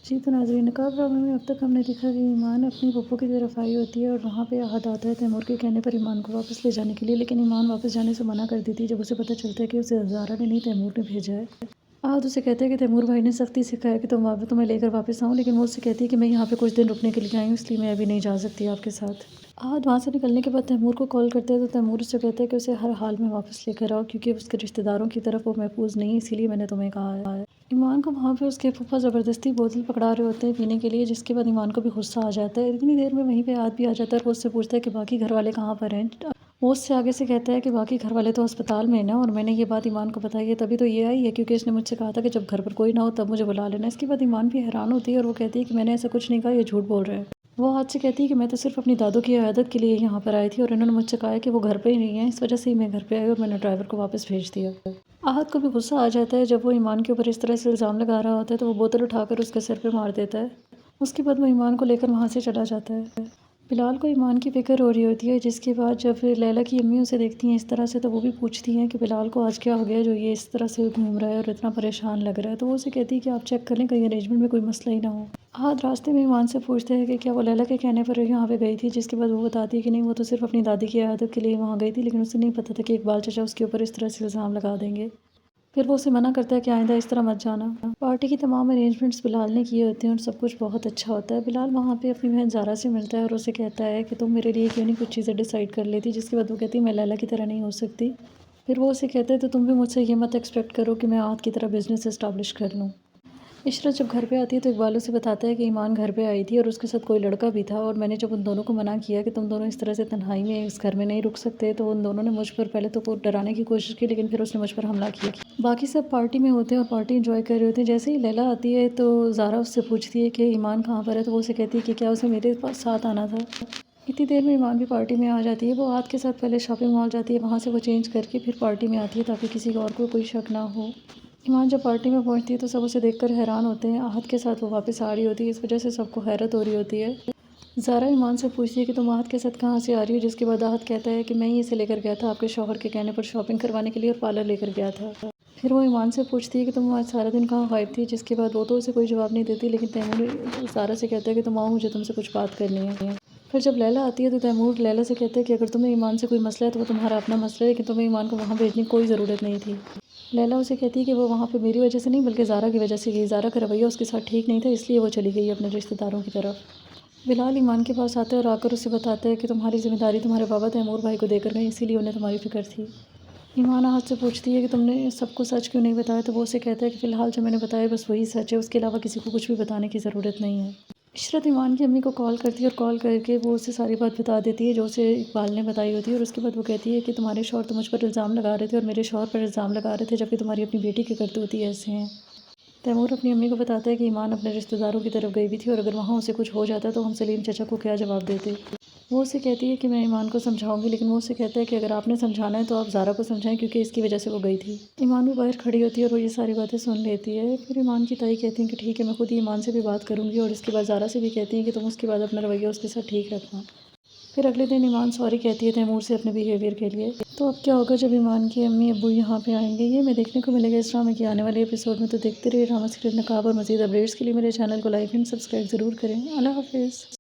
جی تو ناظرین، نقاب ڈرامے میں اب تک ہم نے دیکھا کہ ایمان اپنی پھپھو کی طرف آئی ہوتی ہے اور وہاں پہ عہد آتا ہے تیمور کے کہنے پر ایمان کو واپس لے جانے کے لیے، لیکن ایمان واپس جانے سے منع کر دیتی ہے جب اسے پتہ چلتا ہے کہ اسے زارا نے نہیں تیمور نے بھیجا ہے۔ عہد اسے کہتا ہے کہ تیمور بھائی نے سختی سے کہا ہے کہ تمہیں لے کر واپس آؤں، لیکن وہ اس سے کہتی ہے کہ میں یہاں پہ کچھ دن رکنے کے لیے آئی ہوں، اس لیے میں ابھی نہیں جا سکتی آپ کے ساتھ۔ عہد وہاں سے نکلنے کے بعد تیمور کو کال کرتا ہے تو تیمور اس سے کہتا ہے کہ اسے ہر حال میں واپس لے کر آؤ کیونکہ اس کے رشتہ داروں کی طرف وہ محفوظ نہیں، اسی لیے میں نے تمہیں کہا ہے۔ ایمان کو وہاں پہ اس کے پھوپھا زبردستی بوتل پکڑا رہے ہوتے ہیں پینے کے لیے، جس کے بعد ایمان کو بھی غصہ آ جاتا ہے۔ اتنی دیر میں وہیں پہ عہد بھی آ جاتا ہے اور وہ اس سے پوچھتا ہے کہ باقی گھر والے کہاں پر ہیں۔ وہ اس سے آگے سے کہتا ہے کہ باقی گھر والے تو ہسپتال میں ہیں نا، اور میں نے یہ بات ایمان کو بتائی ہے تبھی تو یہ آئی ہے کیونکہ اس نے مجھ سے کہا تھا کہ جب گھر پر کوئی نہ ہو تب مجھے بلا لینا۔ اس کے بعد ایمان بھی حیران ہوتی ہے اور وہ کہتی ہے کہ میں نے ایسا کچھ نہیں کہا، یہ جھوٹ بول رہے ہیں۔ وہ عہد سے کہتی ہے کہ میں تو صرف اپنی دادو کی عیادت کے لیے یہاں پر آئی تھی اور انہوں نے مجھ سے کہا ہے کہ وہ گھر پہ ہی نہیں ہے، اس وجہ سے ہی میں گھر پہ آئی اور میں نے ڈرائیور کو واپس بھیج دیا۔ عہد کو بھی غصہ آ جاتا ہے جب وہ ایمان کے اوپر اس طرح سے الزام لگا رہا ہوتا ہے تو وہ بوتل اٹھا کر اس کے سر پہ مار دیتا ہے۔ اس کے بعد وہ ایمان کو لے کر وہاں سے چلا جاتا ہے۔ بلال کو ایمان کی فکر ہو رہی ہوتی ہے، جس کے بعد جب لیلیٰ کی امی اسے دیکھتی ہیں اس طرح سے تو وہ بھی پوچھتی ہیں کہ بلال کو آج کیا ہو گیا جو یہ اس طرح سے گھوم رہا ہے اور اتنا پریشان لگ رہا ہے، تو وہ اسے کہتی ہے کہ آپ چیک کر لیں کہیں ارینجمنٹ میں کوئی مسئلہ ہی نہ ہو۔ عہد راستے میں ایمان سے پوچھتے ہیں کہ کیا وہ لیلیٰ کے کہنے پر یہاں پہ گئی تھی، جس کے بعد وہ بتاتی ہے کہ نہیں، وہ تو صرف اپنی دادی کی عیادت کے لیے وہاں گئی تھی، لیکن اسے نہیں پتہ تھا کہ اقبال چچا اس کے اوپر اس طرح سے الزام لگا دیں گے۔ پھر وہ اسے منع کرتا ہے کہ آئندہ اس طرح مت جانا۔ پارٹی کی تمام ارینجمنٹس بلال نے کیے ہوتے ہیں اور سب کچھ بہت اچھا ہوتا ہے۔ بلال وہاں پہ اپنی بہن زارا سے ملتا ہے اور اسے کہتا ہے کہ تم میرے لیے کیوں نہیں کچھ چیزیں ڈیسائیڈ کر لیتی، جس کے بعد وہ کہتی ہے میں لیلیٰ کی طرح نہیں ہو سکتی۔ پھر وہ اسے کہتا ہے تو تم بھی مجھ سے یہ مت ایکسپیکٹ کرو کہ میں عہد کی طرح بزنس اسٹیبلش کر لوں۔ عشرت جب گھر پہ آتی ہے تو اقبال اسے بتاتا ہے کہ ایمان گھر پہ آئی تھی اور اس کے ساتھ کوئی لڑکا بھی تھا، اور میں نے جب ان دونوں کو منع کیا کہ تم دونوں اس طرح سے تنہائی میں اس گھر میں نہیں رک سکتے تو ان دونوں نے مجھ پر پہلے تو ڈرانے کی کوشش کی، لیکن پھر اس نے مجھ پر حملہ کیا۔ باقی سب پارٹی میں ہوتے ہیں اور پارٹی انجوائے کر رہے ہوتے ہیں۔ جیسے ہی لیلیٰ آتی ہے تو زارا اس سے پوچھتی ہے کہ ایمان کہاں پر ہے، تو وہ اسے کہتی ہے کہ کیا اسے میرے ساتھ آنا تھا۔ اتنی دیر میں ایمان بھی پارٹی میں آ جاتی ہے۔ وہ عہد کے ساتھ پہلے شاپنگ مال جاتی ہے، وہاں سے وہ چینج کر کے پھر پارٹی میں آتی ہے تاکہ کسی اور کو کوئی شک نہ ہو۔ ایمان جب پارٹی میں پہنچتی ہے تو سب اسے دیکھ کر حیران ہوتے ہیں۔ عہد کے ساتھ وہ واپس آ رہی ہوتی ہے، اس وجہ سے سب کو حیرت ہو رہی ہوتی ہے۔ زارا ایمان سے پوچھتی ہے کہ تم عہد کے ساتھ کہاں سے آ رہی ہو، جس کے بعد عہد کہتا ہے کہ میں ہی اسے لے کر گیا تھا آپ کے شوہر کے کہنے پر شاپنگ کروانے کے لیے اور پارلر لے کر گیا تھا۔ پھر وہ ایمان سے پوچھتی ہے کہ تم آج سارا دن کہاں غائب تھی، جس کے بعد وہ تو اسے کوئی جواب نہیں دیتی، لیکن تیمور زارا سے کہتا ہے کہ تم آؤ، مجھے تم سے کچھ بات کرنی ہے۔ پھر جب لیلیٰ آتی ہے تو تیمور لیلیٰ سے کہتا ہے کہ اگر تمہیں ایمان سے کوئی مسئلہ ہے تو وہ تمہارا اپنا مسئلہ ہے، لیکن تمہیں ایمان کو وہاں بھیجنے کی کوئی ضرورت نہیں تھی۔ لیلیٰ اسے کہتی ہے کہ وہ وہاں پہ میری وجہ سے نہیں بلکہ زارا کی وجہ سے گئی، زارا کا رویہ اس کے ساتھ ٹھیک نہیں تھا، اس لیے وہ چلی گئی اپنے رشتہ داروں کی طرف۔ بلال ایمان کے پاس آتا ہے اور آ کر اسے بتاتا ہے کہ تمہاری ذمہ داری تمہارے بابا تیمور بھائی کو دے کر گئے، اسی لیے انہیں تمہاری فکر تھی۔ ایمان عہد سے پوچھتی ہے کہ تم نے سب کو سچ کیوں نہیں بتایا، تو وہ اسے کہتا ہے کہ فی الحال جو میں نے بتایا بس وہی سچ ہے، اس کے علاوہ کسی کو کچھ بھی بتانے کی ضرورت نہیں ہے۔ عشرت ایمان کی امی کو کال کرتی ہے اور کال کر کے وہ اسے ساری بات بتا دیتی ہے جو اسے اقبال نے بتائی ہوتی ہے، اور اس کے بعد وہ کہتی ہے کہ تمہارے شوہر تو مجھ پر الزام لگا رہے تھے اور میرے شوہر پر الزام لگا رہے تھے، جبکہ تمہاری اپنی بیٹی کے کرتوت ہی ایسے ہیں۔ تیمور اپنی امی کو بتاتا ہے کہ ایمان اپنے رشتہ داروں کی طرف گئی بھی تھی اور اگر وہاں اسے کچھ ہو جاتا تو ہم سلیم چچا کو کیا جواب دیتے۔ وہ اسے کہتی ہے کہ میں ایمان کو سمجھاؤں گی، لیکن وہ اسے کہتا ہے کہ اگر آپ نے سمجھانا ہے تو آپ زارا کو سمجھائیں کیونکہ اس کی وجہ سے وہ گئی تھی۔ ایمان بھی باہر کھڑی ہوتی ہے اور وہ یہ ساری باتیں سن لیتی ہے۔ پھر ایمان کی تائی کہتی ہیں کہ ٹھیک ہے، میں خود ہی ایمان سے بھی بات کروں گی، اور اس کے بعد زارا سے بھی کہتی ہیں کہ تم اس کے بعد اپنا رویہ اس کے ساتھ ٹھیک رکھنا۔ پھر اگلے دن ایمان سوری کہتی ہے تیمور سے اپنے بیہیویئر کے لیے۔ تو اب کیا ہوگا جب ایمان کی امی ابو یہاں پہ آئیں گے، یہ ہمیں دیکھنے کو ملے گا اس ڈرامے کے آنے والے ایپیسوڈ میں، تو دیکھتے رہیے ڈرامہ سیریل نقاب، اور مزید اپڈیٹس کے لیے میرے چینل کو لائک اینڈ سبسکرائب ضرور کریں۔ اللہ حافظ۔